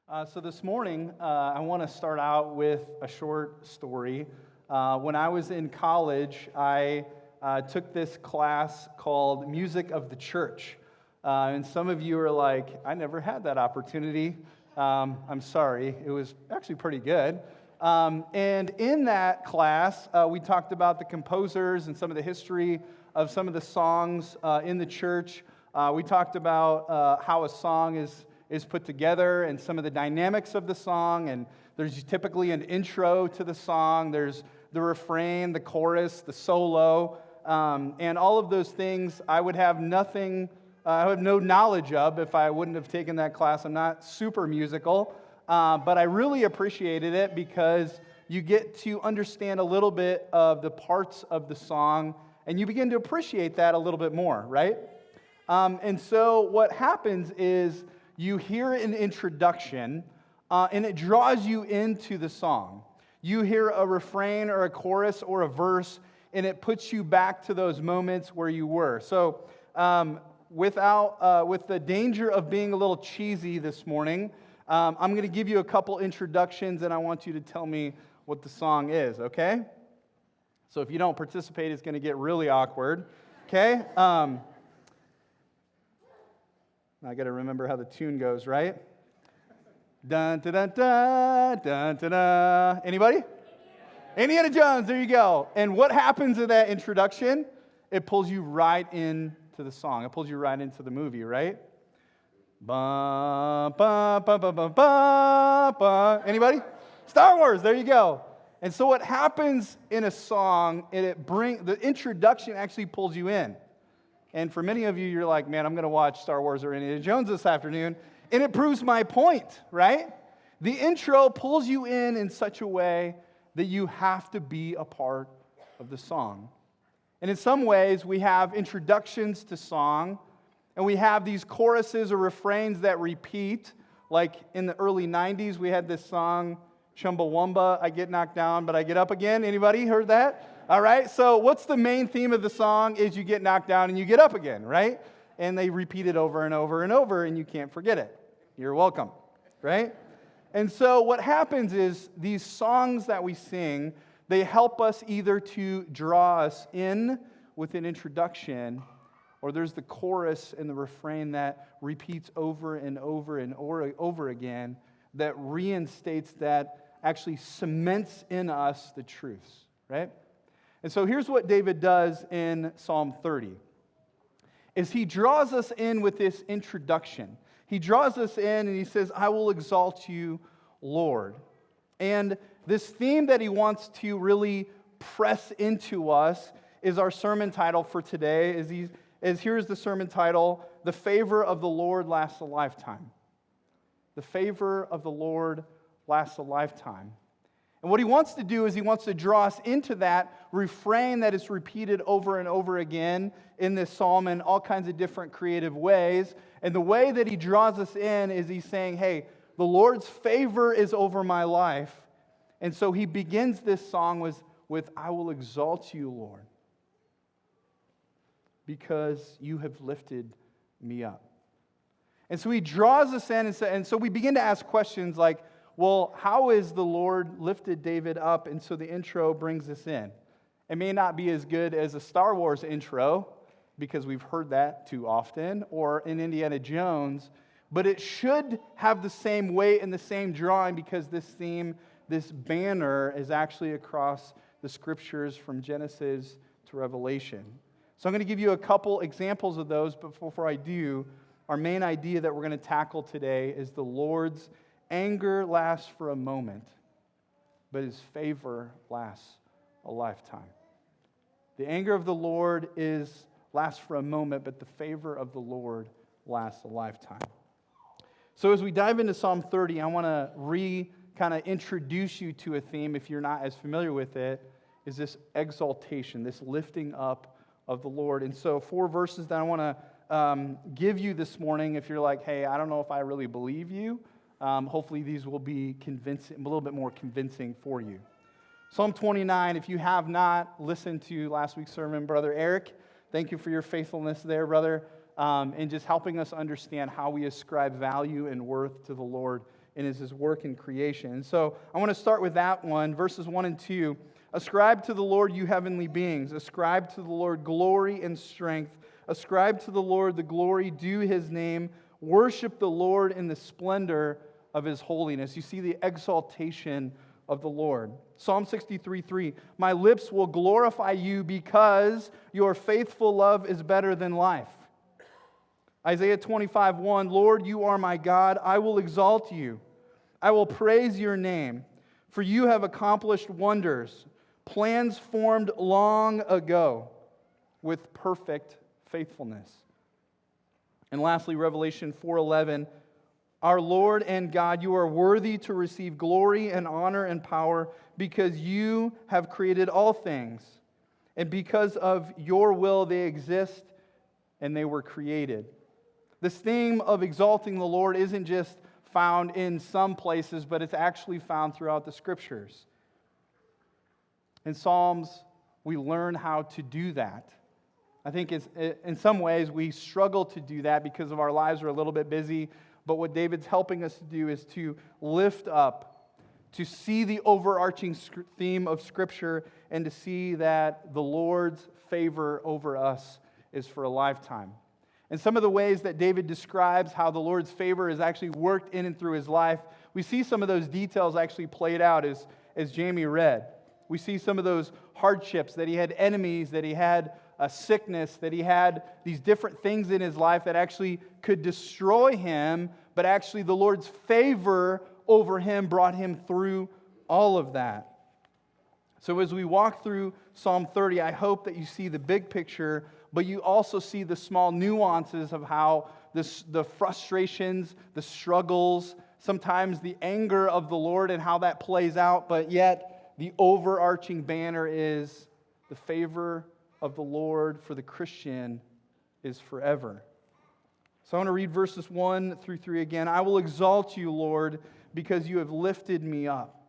So this morning, I want to start out with a short story. When I was in college, I took this class called Music of the Church. And some of you are like, I never had that opportunity. I'm sorry. It was actually pretty good. And in that class, we talked about the composers and some of the history of some of the songs in the church. We talked about how a song is put together and some of the dynamics of the song, and there's typically an intro to the song, there's the refrain, the chorus, the solo, and all of those things I would have no knowledge of if I wouldn't have taken that class. I'm not super musical, but I really appreciated it because you get to understand a little bit of the parts of the song, and you begin to appreciate that a little bit more, right? And so what happens is you hear an introduction, and it draws you into the song. You hear a refrain or a chorus or a verse, and it puts you back to those moments where you were. So with the danger of being a little cheesy this morning, I'm going to give you a couple introductions, and I want you to tell me what the song is, okay? So if you don't participate, it's going to get really awkward, okay? I got to remember how the tune goes, right? Dun da da da dun da da. Anybody? Indiana Jones. There you go. And what happens in that introduction? It pulls you right into the song. It pulls you right into the movie, right? Ba ba ba ba ba ba ba. Anybody? Star Wars. There you go. And so what happens in a song? The introduction actually pulls you in. And for many of you, you're like, man, I'm going to watch Star Wars or Indiana Jones this afternoon. And it proves my point, right? The intro pulls you in such a way that you have to be a part of the song. And in some ways, we have introductions to song, and we have these choruses or refrains that repeat. Like in the early 90s, we had this song, Chumbawamba, I get knocked down, but I get up again. Anybody heard that? All right, so what's the main theme of the song is you get knocked down and you get up again, right? And they repeat it over and over and over, and you can't forget it. You're welcome, right? And so what happens is these songs that we sing, they help us either to draw us in with an introduction, or there's the chorus and the refrain that repeats over and over and over again that reinstates, that actually cements in us the truths, right? And so here's what David does in Psalm 30, is he draws us in with this introduction. He draws us in and he says, I will exalt you, Lord. And this theme that he wants to really press into us is our sermon title for today. Here's the sermon title, The Favor of the Lord Lasts a Lifetime. The favor of the Lord lasts a lifetime. And what he wants to do is he wants to draw us into that refrain that is repeated over and over again in this psalm in all kinds of different creative ways. And the way that he draws us in is he's saying, hey, the Lord's favor is over my life. And so he begins this song with I will exalt you, Lord, because you have lifted me up. And so he draws us in, and so we begin to ask questions like, well, how is the Lord lifted David up? And so the intro brings us in. It may not be as good as a Star Wars intro, because we've heard that too often, or in Indiana Jones, but it should have the same weight and the same drawing, because this theme, this banner, is actually across the scriptures from Genesis to Revelation. So I'm going to give you a couple examples of those, but before I do, our main idea that we're going to tackle today is the Lord's anger lasts for a moment, but his favor lasts a lifetime. The anger of the Lord lasts for a moment, but the favor of the Lord lasts a lifetime. So as we dive into Psalm 30, I want to kind of introduce you to a theme, if you're not as familiar with it, is this exaltation, this lifting up of the Lord. And so 4 verses that I want to give you this morning, if you're like, hey, I don't know if I really believe you, hopefully these will be convincing, a little bit more convincing for you. Psalm 29, if you have not listened to last week's sermon, Brother Eric, thank you for your faithfulness there, brother, and just helping us understand how we ascribe value and worth to the Lord and is his work in creation. And so I want to start with that one, verses 1 and 2. Ascribe to the Lord, you heavenly beings. Ascribe to the Lord glory and strength. Ascribe to the Lord the glory due his name. Worship the Lord in the splendor of his holiness. You see the exaltation of the Lord. Psalm 63:3. My lips will glorify you because your faithful love is better than life. Isaiah 25:1. Lord, you are my God. I will exalt you. I will praise your name, for you have accomplished wonders, plans formed long ago with perfect faithfulness. And lastly, Revelation 4:11, our Lord and God, you are worthy to receive glory and honor and power because you have created all things, and because of your will they exist and they were created. This theme of exalting the Lord isn't just found in some places, but it's actually found throughout the Scriptures. In Psalms, we learn how to do that. I think in some ways we struggle to do that because of our lives are a little bit busy, but what David's helping us to do is to lift up, to see the overarching theme of Scripture, and to see that the Lord's favor over us is for a lifetime. And some of the ways that David describes how the Lord's favor is actually worked in and through his life, we see some of those details actually played out as Jamie read. We see some of those hardships, that he had enemies, that he had a sickness, that he had these different things in his life that actually could destroy him, but actually the Lord's favor over him brought him through all of that. So as we walk through Psalm 30, I hope that you see the big picture, but you also see the small nuances of how the frustrations, the struggles, sometimes the anger of the Lord and how that plays out, but yet the overarching banner is the favor of the Lord for the Christian is forever. So I want to read verses 1 through 3 again. I will exalt you, Lord, because you have lifted me up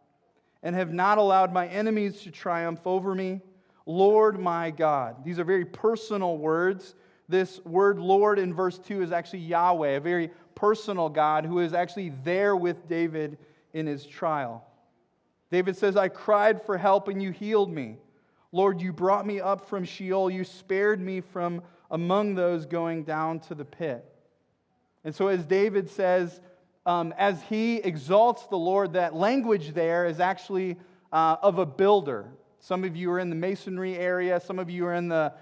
and have not allowed my enemies to triumph over me. Lord my God. These are very personal words. This word Lord in verse 2 is actually Yahweh, a very personal God who is actually there with David in his trial. David says, I cried for help and you healed me. Lord, you brought me up from Sheol. You spared me from among those going down to the pit. And so as David says, as he exalts the Lord, that language there is actually of a builder. Some of you are in the masonry area. Some of you are in the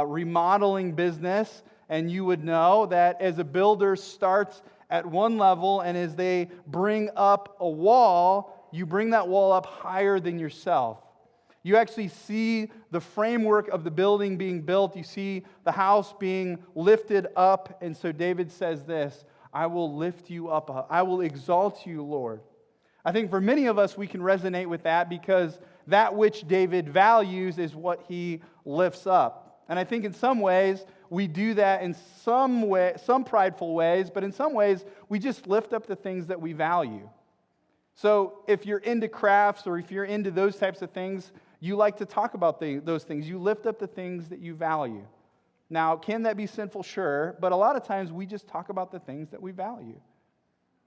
remodeling business. And you would know that as a builder starts at one level, and as they bring up a wall, you bring that wall up higher than yourself. You actually see the framework of the building being built. You see the house being lifted up. And so David says this, I will lift you up. I will exalt you, Lord. I think for many of us, we can resonate with that because that which David values is what he lifts up. And I think in some ways, we do that in some prideful ways, but in some ways, we just lift up the things that we value. So if you're into crafts or if you're into those types of things, you like to talk about those things. You lift up the things that you value. Now, can that be sinful? Sure. But a lot of times we just talk about the things that we value.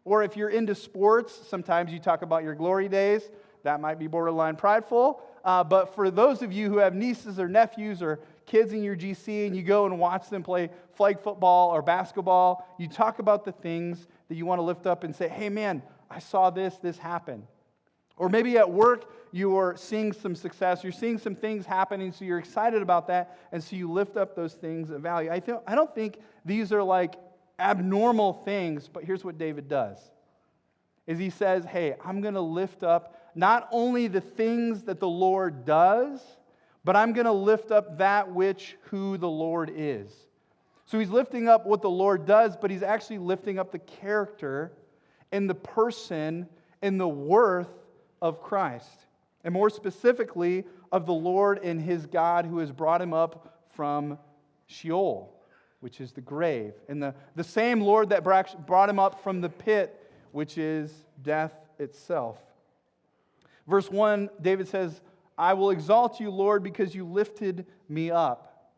Or if you're into sports, sometimes you talk about your glory days. That might be borderline prideful. But for those of you who have nieces or nephews or kids in your GC and you go and watch them play flag football or basketball, you talk about the things that you want to lift up and say, hey man, I saw this happen. Or maybe at work, you're seeing some success, you're seeing some things happening, so you're excited about that, and so you lift up those things of value. I don't think these are like abnormal things, but here's what David does. Is he says, hey, I'm going to lift up not only the things that the Lord does, but I'm going to lift up that who the Lord is. So he's lifting up what the Lord does, but he's actually lifting up the character and the person and the worth of Christ. And more specifically, of the Lord and his God who has brought him up from Sheol, which is the grave. And the same Lord that brought him up from the pit, which is death itself. Verse 1, David says, I will exalt you, Lord, because you lifted me up.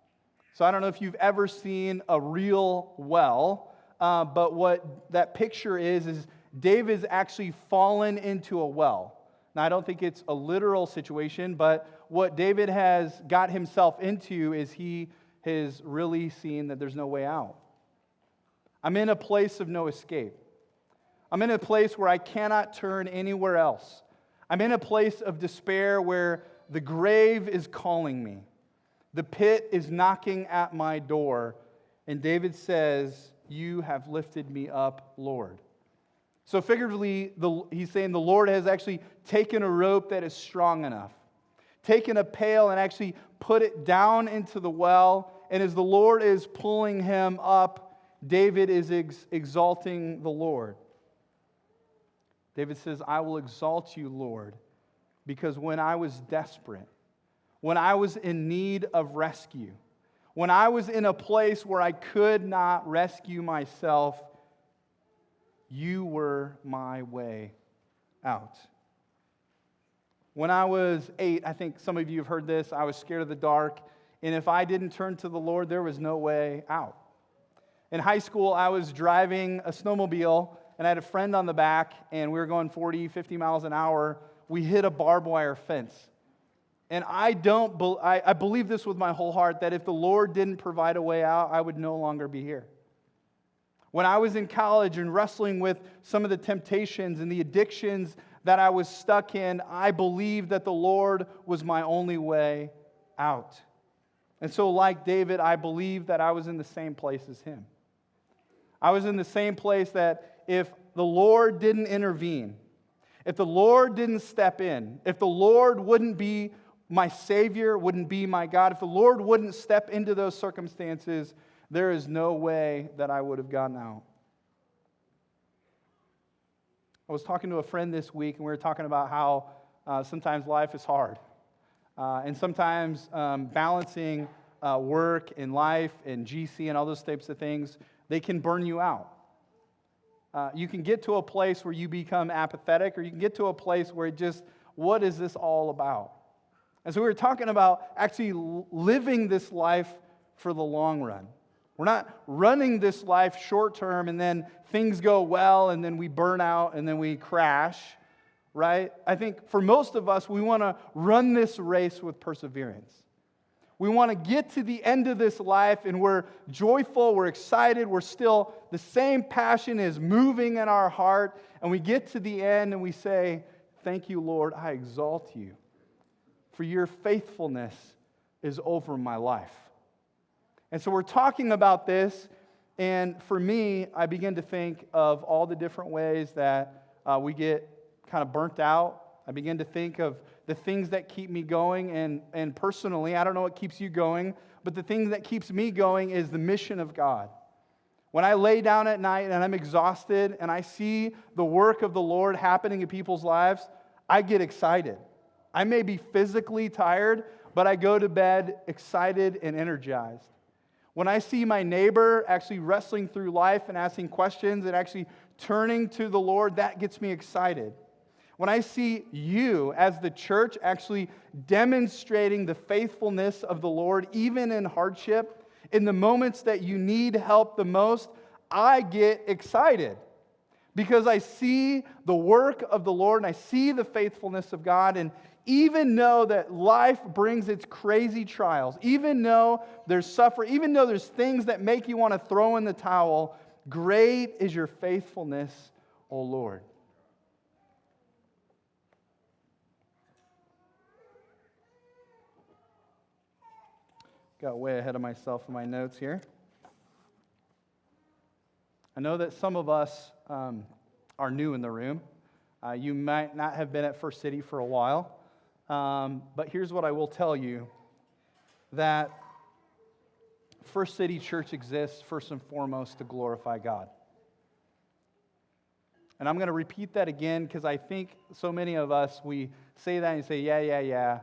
So I don't know if you've ever seen a real well, but what that picture is David's actually fallen into a well. Now, I don't think it's a literal situation, but what David has got himself into is he has really seen that there's no way out. I'm in a place of no escape. I'm in a place where I cannot turn anywhere else. I'm in a place of despair where the grave is calling me. The pit is knocking at my door. And David says, "You have lifted me up, Lord." So figuratively, he's saying the Lord has actually taken a rope that is strong enough, taken a pail and actually put it down into the well. And as the Lord is pulling him up, David is exalting the Lord. David says, "I will exalt you, Lord, because when I was desperate, when I was in need of rescue, when I was in a place where I could not rescue myself, you were my way out." When I was 8, I think some of you have heard this, I was scared of the dark, and if I didn't turn to the Lord, there was no way out. In high school, I was driving a snowmobile, and I had a friend on the back, and we were going 40, 50 miles an hour. We hit a barbed wire fence. And I believe this with my whole heart, that if the Lord didn't provide a way out, I would no longer be here. When I was in college and wrestling with some of the temptations and the addictions that I was stuck in, I believed that the Lord was my only way out. And so like David, I believed that I was in the same place as him. I was in the same place that if the Lord didn't intervene, if the Lord didn't step in, if the Lord wouldn't be my Savior, wouldn't be my God, if the Lord wouldn't step into those circumstances, there is no way that I would have gotten out. I was talking to a friend this week, and we were talking about how sometimes life is hard. And sometimes balancing work and life and GC and all those types of things, they can burn you out. You can get to a place where you become apathetic, or you can get to a place where it just, what is this all about? And so we were talking about actually living this life for the long run. We're not running this life short term and then things go well and then we burn out and then we crash, right? I think for most of us, we want to run this race with perseverance. We want to get to the end of this life and we're joyful, we're excited, we're still, the same passion is moving in our heart, and we get to the end and we say, "Thank you, Lord, I exalt you, for your faithfulness is over my life." And so we're talking about this, and for me, I begin to think of all the different ways that we get kind of burnt out. I begin to think of the things that keep me going, and personally, I don't know what keeps you going, but the thing that keeps me going is the mission of God. When I lay down at night and I'm exhausted and I see the work of the Lord happening in people's lives, I get excited. I may be physically tired, but I go to bed excited and energized. When I see my neighbor actually wrestling through life and asking questions and actually turning to the Lord, that gets me excited. When I see you as the church actually demonstrating the faithfulness of the Lord, even in hardship, in the moments that you need help the most, I get excited because I see the work of the Lord and I see the faithfulness of God, and even know that life brings its crazy trials, even though there's suffering, even though there's things that make you want to throw in the towel, great is your faithfulness, O Lord. Got way ahead of myself in my notes here. I know that some of us are new in the room. You might not have been at First City for a while. But here's what I will tell you, that First City Church exists first and foremost to glorify God. And I'm going to repeat that again because I think so many of us, we say that and say, yeah.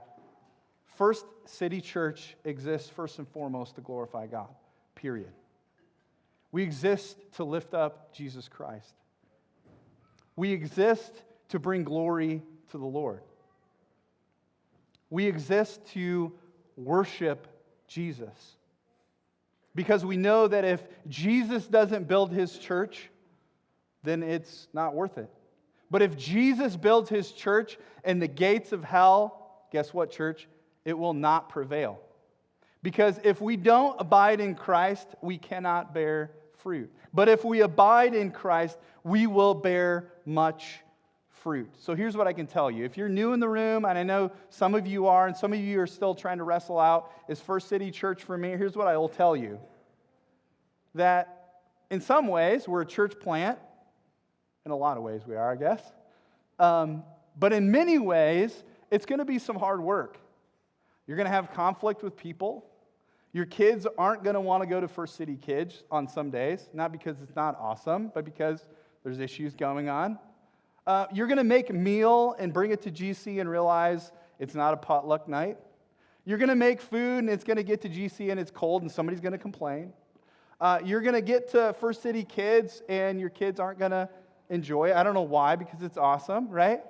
First City Church exists first and foremost to glorify God, period. We exist to lift up Jesus Christ. We exist to bring glory to the Lord. We exist to worship Jesus. Because we know that if Jesus doesn't build his church, then it's not worth it. But if Jesus builds his church and the gates of hell, guess what, church? It will not prevail. Because if we don't abide in Christ, we cannot bear fruit. But if we abide in Christ, we will bear much fruit. So here's what I can tell you. If you're new in the room, and I know some of you are, and some of you are still trying to wrestle out, is First City Church for me? Here's what I will tell you. That in some ways, we're a church plant. In a lot of ways we are, I guess. But in many ways, it's going to be some hard work. You're going to have conflict with people. Your kids aren't going to want to go to First City Kids on some days, not because it's not awesome, but because there's issues going on. You're going to make a meal and bring it to GC and realize it's not a potluck night. You're going to make food and it's going to get to GC and it's cold and somebody's going to complain. You're going to get to First City Kids and your kids aren't going to enjoy it. I don't know why, because it's awesome, right?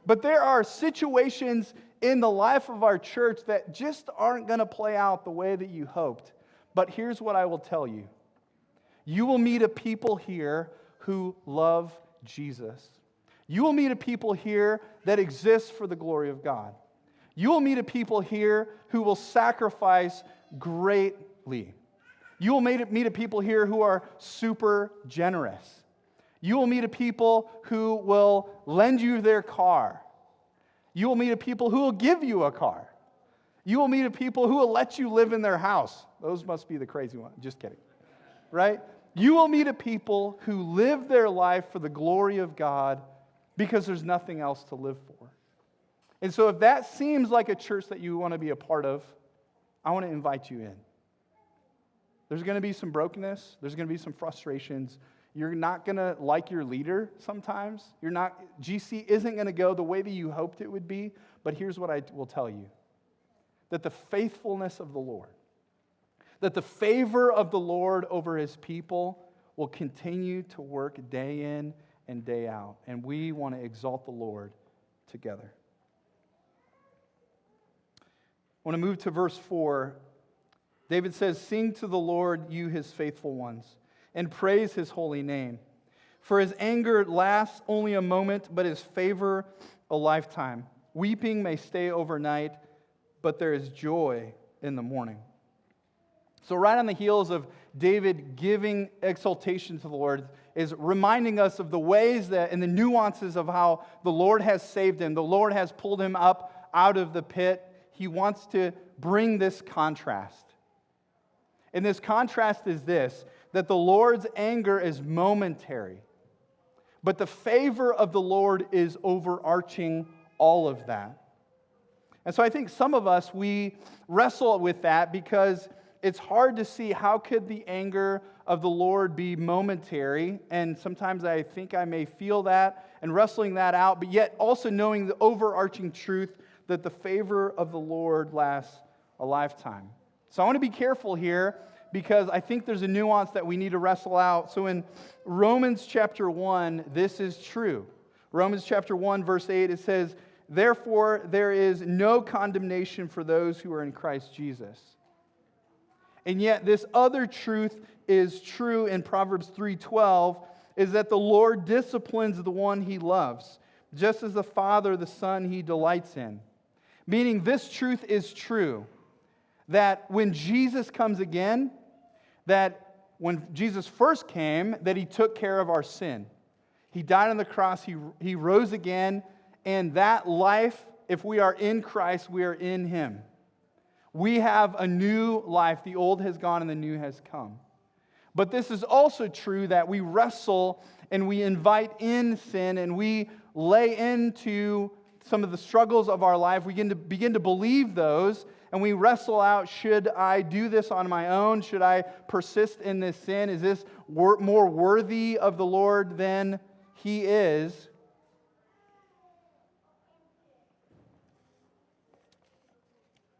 But there are situations in the life of our church that just aren't going to play out the way that you hoped. But here's what I will tell you. You will meet a people here who love Jesus. You will meet a people here that exist for the glory of God. You will meet a people here who will sacrifice greatly. You will meet a people here who are super generous. You will meet a people who will lend you their car. You will meet a people who will give you a car. You will meet a people who will let you live in their house. Those must be the crazy ones. Just kidding. Right? You will meet a people who live their life for the glory of God because there's nothing else to live for. And so if that seems like a church that you want to be a part of, I want to invite you in. There's going to be some brokenness. There's going to be some frustrations. You're not going to like your leader sometimes. GC isn't going to go the way that you hoped it would be. But here's what I will tell you. That the faithfulness of the Lord, that the favor of the Lord over his people will continue to work day in and day out. And we want to exalt the Lord together. I want to move to verse 4. David says, "Sing to the Lord, you his faithful ones, and praise his holy name. For his anger lasts only a moment, but his favor a lifetime. Weeping may stay overnight, but there is joy in the morning." So right on the heels of David giving exaltation to the Lord is reminding us of the ways that and the nuances of how the Lord has saved him. The Lord has pulled him up out of the pit. He wants to bring this contrast. And this contrast is this, that the Lord's anger is momentary, but the favor of the Lord is overarching all of that. And so I think some of us, we wrestle with that because it's hard to see how could the anger of the Lord be momentary, and sometimes I think I may feel that and wrestling that out, but yet also knowing the overarching truth that the favor of the Lord lasts a lifetime. So I want to be careful here because I think there's a nuance that we need to wrestle out. So in Romans chapter 1, this is true. Romans chapter 1, verse 8, it says, "Therefore there is no condemnation for those who are in Christ Jesus." And yet this other truth is true in Proverbs 3:12, is that the Lord disciplines the one he loves, just as the Father the Son he delights in. Meaning this truth is true, that when Jesus comes again, that when Jesus first came, that he took care of our sin. He died on the cross, he rose again, and that life, if we are in Christ, we are in him. We have a new life. The old has gone and the new has come. But this is also true that we wrestle and we invite in sin and we lay into some of the struggles of our life. We begin to believe those, and we wrestle out, should I do this on my own? Should I persist in this sin? Is this more worthy of the Lord than he is?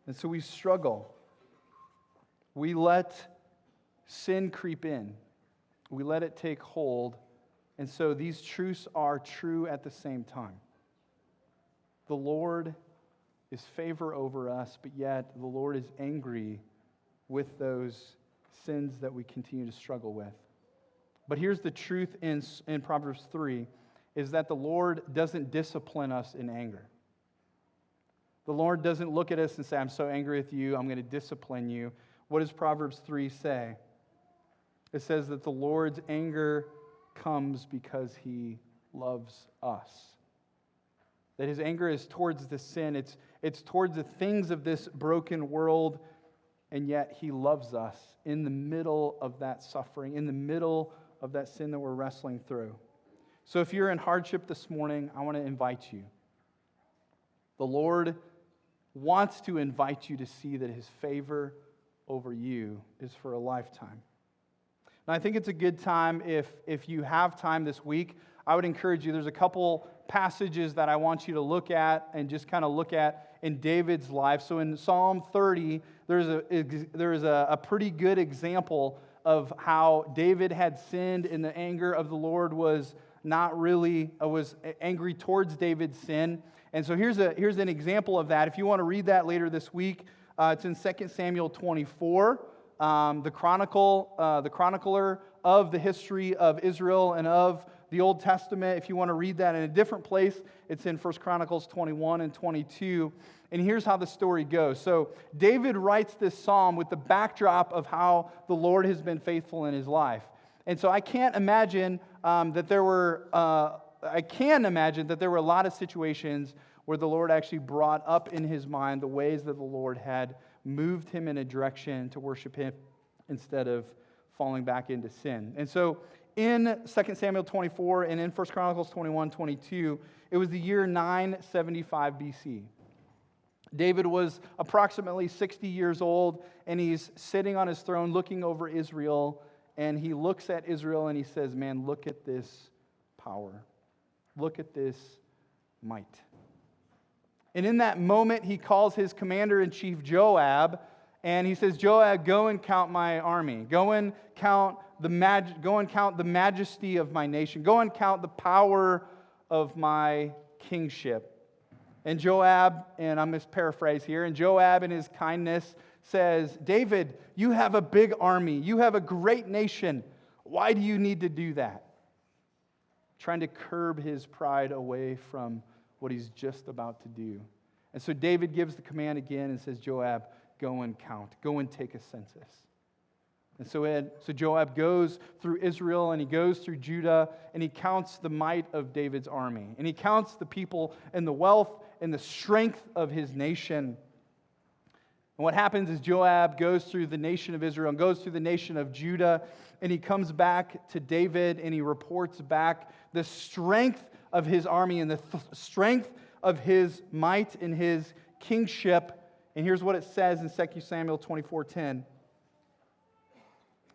And so we struggle. We let sin creep in. We let it take hold. And so these truths are true at the same time. The Lord is favor over us, but yet the Lord is angry with those sins that we continue to struggle with. But here's the truth in Proverbs 3, is that the Lord doesn't discipline us in anger. The Lord doesn't look at us and say, I'm so angry with you, I'm going to discipline you. What does Proverbs 3 say? It says that the Lord's anger comes because He loves us. That His anger is towards the sin. It's towards the things of this broken world, and yet He loves us in the middle of that suffering, in the middle of that sin that we're wrestling through. So if you're in hardship this morning, I want to invite you. The Lord wants to invite you to see that His favor over you is for a lifetime. And I think it's a good time, if you have time this week, I would encourage you, there's a couple passages that I want you to look at and just kind of look at in David's life. So in Psalm 30, there's a pretty good example of how David had sinned, and the anger of the Lord was angry towards David's sin. And so here's an example of that. If you want to read that later this week, it's in 2 Samuel 24. The chronicler of the history of Israel and of the Old Testament. If you want to read that in a different place, it's in 1 Chronicles 21 and 22. And here's how the story goes. So David writes this psalm with the backdrop of how the Lord has been faithful in his life. And so I can imagine that there were a lot of situations where the Lord actually brought up in his mind the ways that the Lord had moved him in a direction to worship Him instead of falling back into sin. And so in 2 Samuel 24 and in 1 Chronicles 21, 22, it was the year 975 BC. David was approximately 60 years old, and he's sitting on his throne looking over Israel, and he looks at Israel and he says, man, look at this power. Look at this might. And in that moment, he calls his commander-in-chief Joab, and he says, Joab, go and count my army. Go and count the majesty of my nation. Go and count the power of my kingship. And Joab, and I'm going to paraphrase here, and Joab in his kindness says, David, you have a big army. You have a great nation. Why do you need to do that? Trying to curb his pride away from what he's just about to do. And so David gives the command again and says, Joab, go and count. Go and take a census. And so Joab goes through Israel and he goes through Judah and he counts the might of David's army. And he counts the people and the wealth and the strength of his nation. And what happens is Joab goes through the nation of Israel and goes through the nation of Judah, and he comes back to David and he reports back the strength of his army and the strength of his might and his kingship. And here's what it says in 2 Samuel 24:10.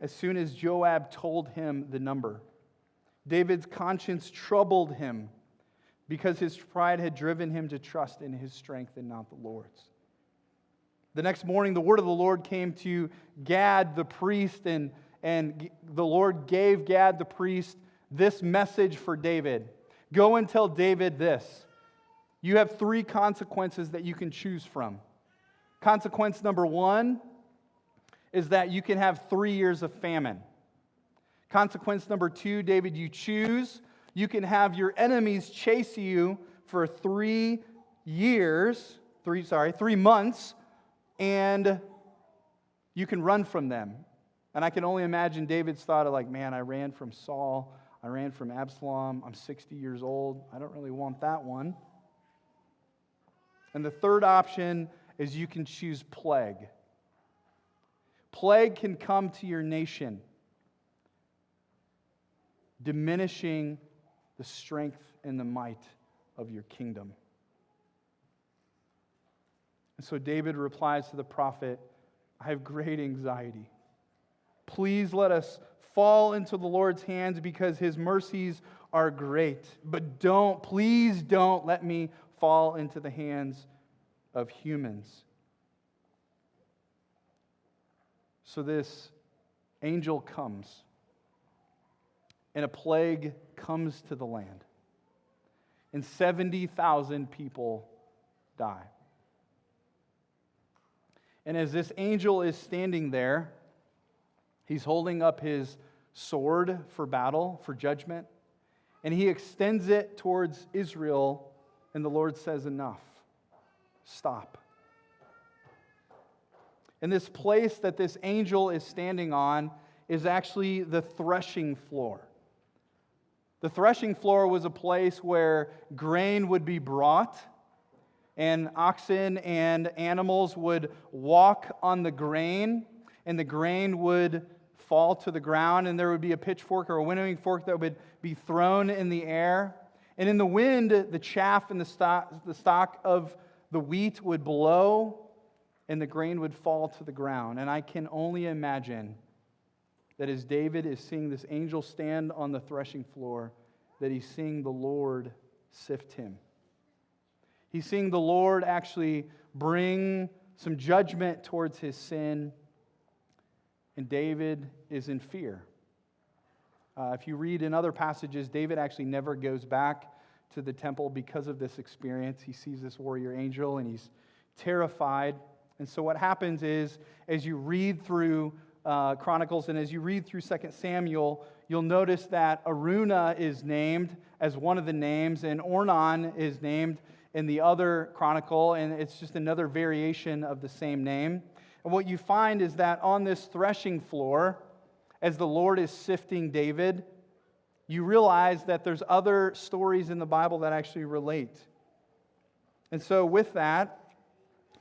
As soon as Joab told him the number, David's conscience troubled him because his pride had driven him to trust in his strength and not the Lord's. The next morning, the word of the Lord came to Gad the priest, and the Lord gave Gad the priest this message for David. Go and tell David this. You have 3 consequences that you can choose from. Consequence number 1 is that you can have 3 years of famine. Consequence number 2, David, you choose. You can have your enemies chase you for 3 months, and you can run from them. And I can only imagine David's thought of man, I ran from Saul, I ran from Absalom, I'm 60 years old, I don't really want that one. And the third option is you can choose plague. Plague can come to your nation, diminishing the strength and the might of your kingdom. And so David replies to the prophet, I have great anxiety. Please let us fall into the Lord's hands because His mercies are great. But please don't let me fall into the hands of humans. So this angel comes, and a plague comes to the land, and 70,000 people die. And as this angel is standing there, he's holding up his sword for battle, for judgment, and he extends it towards Israel, and the Lord says, enough. Stop. And this place that this angel is standing on is actually the threshing floor. The threshing floor was a place where grain would be brought, and oxen and animals would walk on the grain, and the grain would fall to the ground, and there would be a pitchfork or a winnowing fork that would be thrown in the air. And in the wind, the chaff and the stalk of the wheat would blow, and the grain would fall to the ground. And I can only imagine that as David is seeing this angel stand on the threshing floor, that he's seeing the Lord sift him. He's seeing the Lord actually bring some judgment towards his sin, and David is in fear. If you read in other passages, David actually never goes back to the temple because of this experience. He sees this warrior angel, and he's terrified. And so what happens is, as you read through Chronicles and as you read through 2 Samuel, you'll notice that Araunah is named as one of the names, and Ornan is named in the other chronicle, and it's just another variation of the same name. And what you find is that on this threshing floor, as the Lord is sifting David, you realize that there's other stories in the Bible that actually relate. And so with that,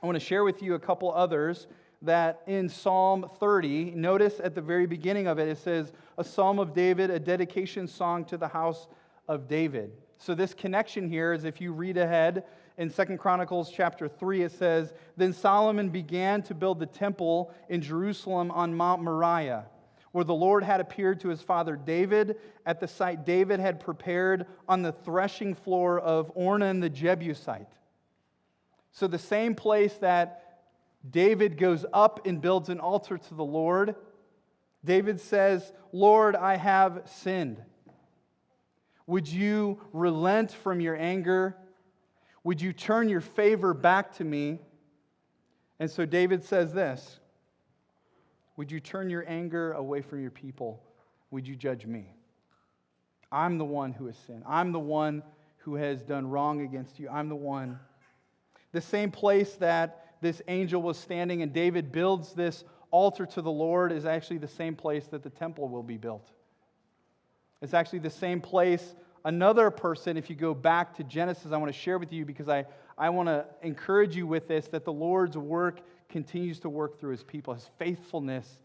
I want to share with you a couple others that in Psalm 30, notice at the very beginning of it, it says, a psalm of David, a dedication song to the house of David. So this connection here is, if you read ahead in 2 Chronicles chapter 3, it says, then Solomon began to build the temple in Jerusalem on Mount Moriah, where the Lord had appeared to his father David at the site David had prepared on the threshing floor of Ornan the Jebusite. So the same place that David goes up and builds an altar to the Lord, David says, Lord, I have sinned. Would you relent from your anger? Would you turn your favor back to me? And so David says this, would you turn your anger away from your people? Would you judge me? I'm the one who has sinned. I'm the one who has done wrong against you. I'm the one. The same place that this angel was standing and David builds this altar to the Lord is actually the same place that the temple will be built. It's actually the same place. Another person, if you go back to Genesis, I want to share with you because I want to encourage you with this, that the Lord's work continues to work through his people. His faithfulness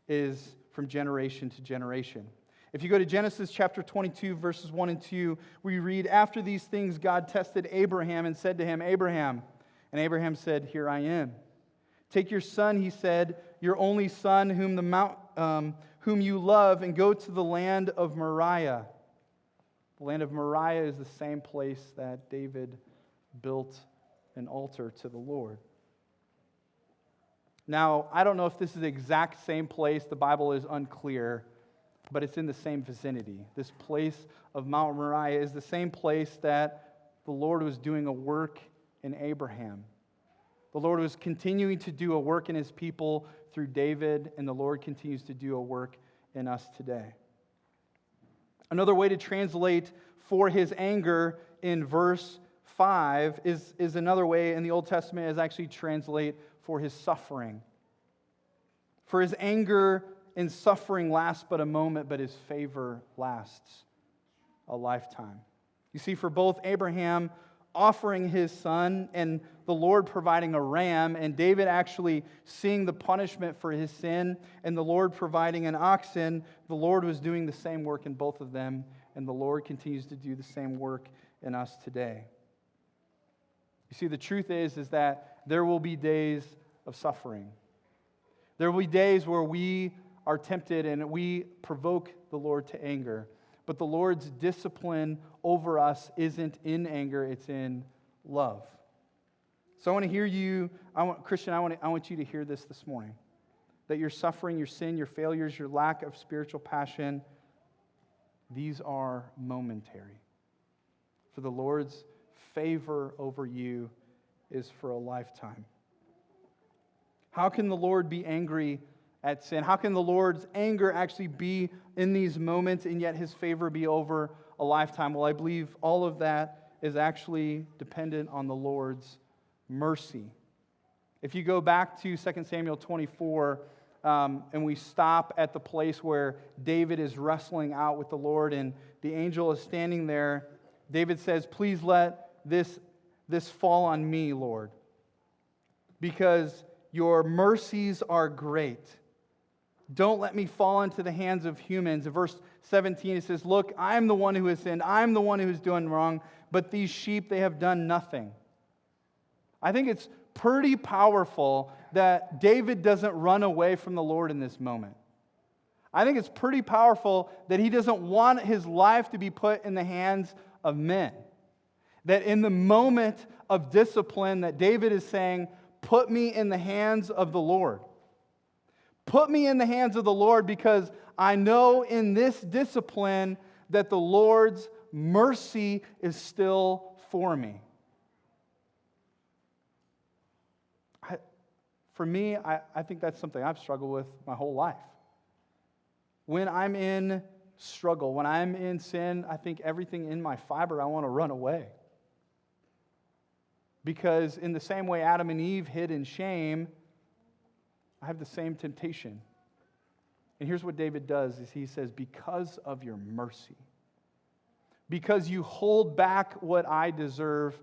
is from generation to generation. If you go to Genesis chapter 22, verses 1 and 2, we read, after these things God tested Abraham and said to him, Abraham. And Abraham said, here I am. Take your son, he said, your only son whom you love, and go to the land of Moriah. The land of Moriah is the same place that David built an altar to the Lord. Now, I don't know if this is the exact same place. The Bible is unclear, but it's in the same vicinity. This place of Mount Moriah is the same place that the Lord was doing a work in Abraham. The Lord was continuing to do a work in his people through David, and the Lord continues to do a work in us today. Another way to translate for his anger in verse 5 is another way in the Old Testament is actually translate for his suffering. For his anger and suffering lasts but a moment, but his favor lasts a lifetime. You see, for both Abraham offering his son and the Lord providing a ram, and David actually seeing the punishment for his sin, and the Lord providing an oxen, the Lord was doing the same work in both of them, and the Lord continues to do the same work in us today. You see, the truth is that there will be days of suffering. There will be days where we are tempted and we provoke the Lord to anger. But the Lord's discipline over us isn't in anger, it's in love. So I want to hear you, Christian, I want you to hear this morning. That your suffering, your sin, your failures, your lack of spiritual passion, these are momentary. For the Lord's favor over you is for a lifetime. How can the Lord be angry at sin? How can the Lord's anger actually be in these moments and yet His favor be over a lifetime? Well, I believe all of that is actually dependent on the Lord's mercy. If you go back to 2 Samuel 24, and we stop at the place where David is wrestling out with the Lord and the angel is standing there, David says, "Please let this fall on me, Lord, because your mercies are great. Don't let me fall into the hands of humans." In verse 17, it says, "Look, I'm the one who has sinned. I'm the one who is doing wrong, but these sheep, they have done nothing." I think it's pretty powerful that David doesn't run away from the Lord in this moment. I think it's pretty powerful that he doesn't want his life to be put in the hands of men. That in the moment of discipline that David is saying, "Put me in the hands of the Lord. Put me in the hands of the Lord, because I know in this discipline that the Lord's mercy is still for me." For me, I think that's something I've struggled with my whole life. When I'm in struggle, when I'm in sin, I think everything in my fiber, I want to run away. Because in the same way Adam and Eve hid in shame, I have the same temptation. And here's what David does, is he says, "Because of your mercy, because you hold back what I deserve,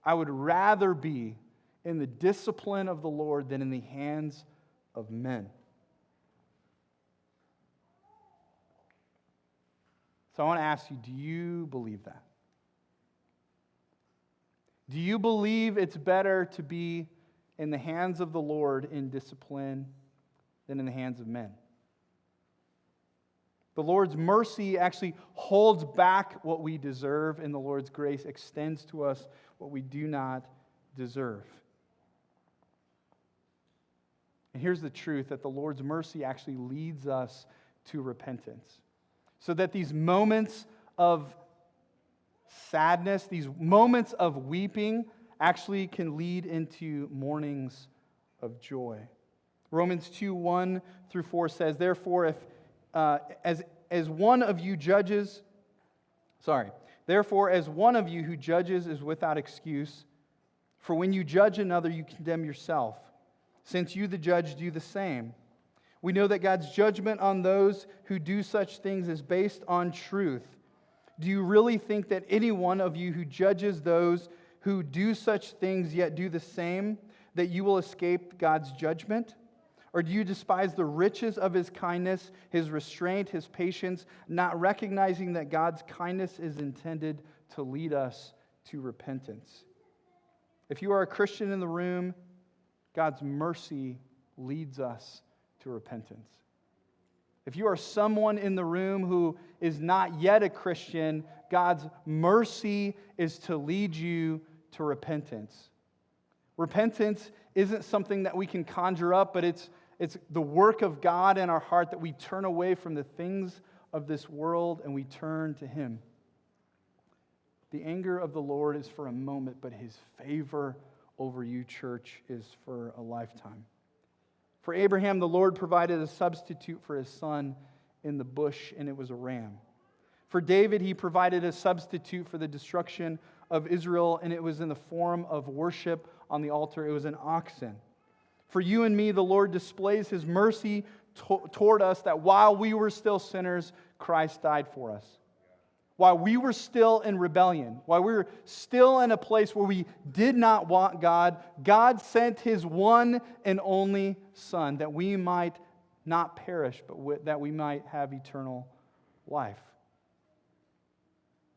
I would rather be in the discipline of the Lord than in the hands of men." So I want to ask you, do you believe that? Do you believe it's better to be in the hands of the Lord in discipline than in the hands of men? The Lord's mercy actually holds back what we deserve, and the Lord's grace extends to us what we do not deserve. And here's the truth, that the Lord's mercy actually leads us to repentance. So that these moments of sadness, these moments of weeping, actually can lead into mornings of joy. Romans 2:1-4 says, "Therefore, if as one of you who judges is without excuse, for when you judge another, you condemn yourself. Since you, the judge, do the same. We know that God's judgment on those who do such things is based on truth. Do you really think that any one of you who judges those who do such things yet do the same, that you will escape God's judgment? Or do you despise the riches of His kindness, His restraint, His patience, not recognizing that God's kindness is intended to lead us to repentance?" If you are a Christian in the room, God's mercy leads us to repentance. If you are someone in the room who is not yet a Christian, God's mercy is to lead you to repentance. Repentance isn't something that we can conjure up, but it's the work of God in our heart, that we turn away from the things of this world and we turn to Him. The anger of the Lord is for a moment, but His favor over you, church, is for a lifetime. For Abraham, the Lord provided a substitute for his son in the bush, and it was a ram. For David, He provided a substitute for the destruction of Israel, and it was in the form of worship on the altar. It was an oxen. For you and me, the Lord displays His mercy toward us, that while we were still sinners, Christ died for us. While we were still in rebellion, while we were still in a place where we did not want God, God sent His one and only Son, that we might not perish, but that we might have eternal life.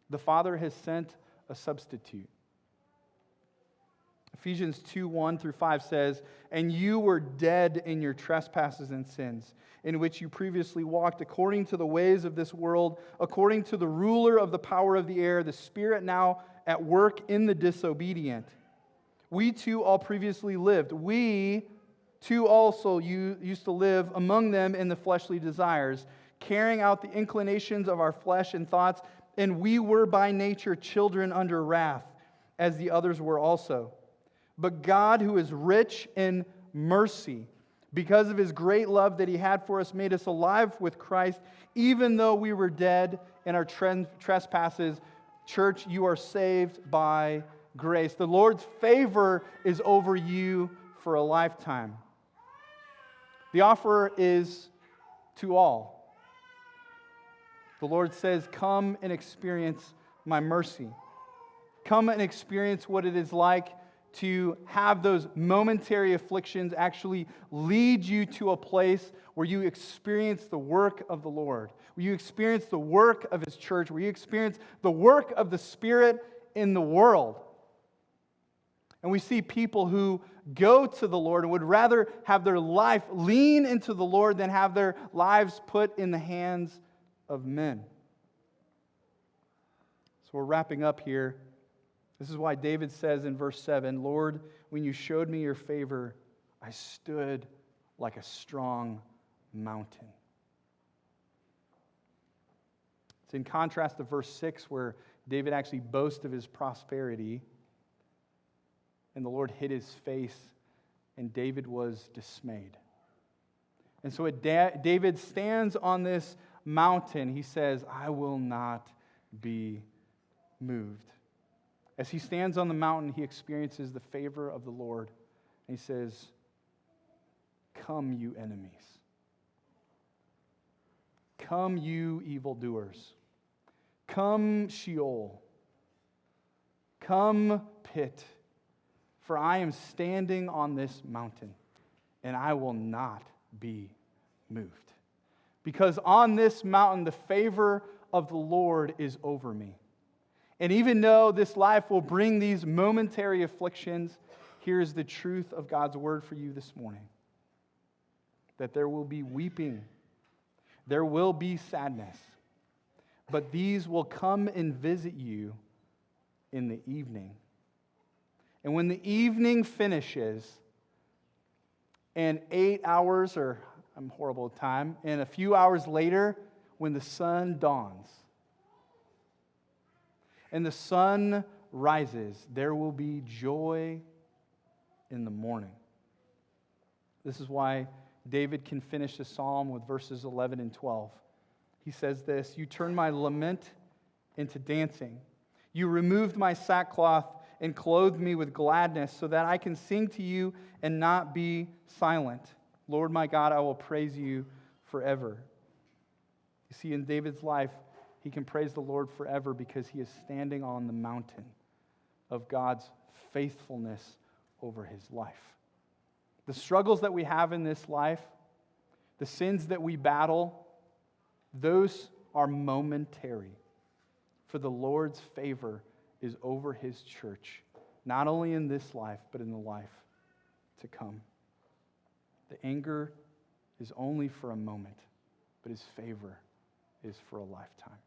The Father has sent a substitute. Ephesians 2:1-5 says, "And you were dead in your trespasses and sins, in which you previously walked according to the ways of this world, according to the ruler of the power of the air, the spirit now at work in the disobedient. We too all previously lived. We too also used to live among them in the fleshly desires, carrying out the inclinations of our flesh and thoughts, and we were by nature children under wrath, as the others were also. But God, who is rich in mercy, because of his great love that he had for us, made us alive with Christ, even though we were dead in our trespasses. Church, you are saved by grace. The Lord's favor is over you for a lifetime. The offer is to all. The Lord says, come and experience my mercy. Come and experience what it is like to have those momentary afflictions actually lead you to a place where you experience the work of the Lord, where you experience the work of His church, where you experience the work of the Spirit in the world. And we see people who go to the Lord and would rather have their life lean into the Lord than have their lives put in the hands of men. So we're wrapping up here. This is why David says in verse 7, Lord, when you showed me your favor, I stood like a strong mountain. It's in contrast to verse 6 where David actually boasts of his prosperity and the Lord hid his face and David was dismayed. And so David stands on this mountain. He says, I will not be moved. As he stands on the mountain, he experiences the favor of the Lord. And he says, come, you enemies. Come, you evildoers. Come, Sheol. Come, pit. For I am standing on this mountain, and I will not be moved. Because on this mountain, the favor of the Lord is over me. And even though this life will bring these momentary afflictions, here's the truth of God's word for you this morning. That there will be weeping, there will be sadness, but these will come and visit you in the evening. And when the evening finishes, and 8 hours, or I'm horrible at time, and a few hours later, when the sun dawns, and the sun rises, there will be joy in the morning. This is why David can finish the psalm with verses 11 and 12. He says this, you turned my lament into dancing. You removed my sackcloth and clothed me with gladness so that I can sing to you and not be silent. Lord my God, I will praise you forever. You see, in David's life, he can praise the Lord forever because he is standing on the mountain of God's faithfulness over his life. The struggles that we have in this life, the sins that we battle, those are momentary. For the Lord's favor is over His church, not only in this life, but in the life to come. The anger is only for a moment, but His favor is for a lifetime.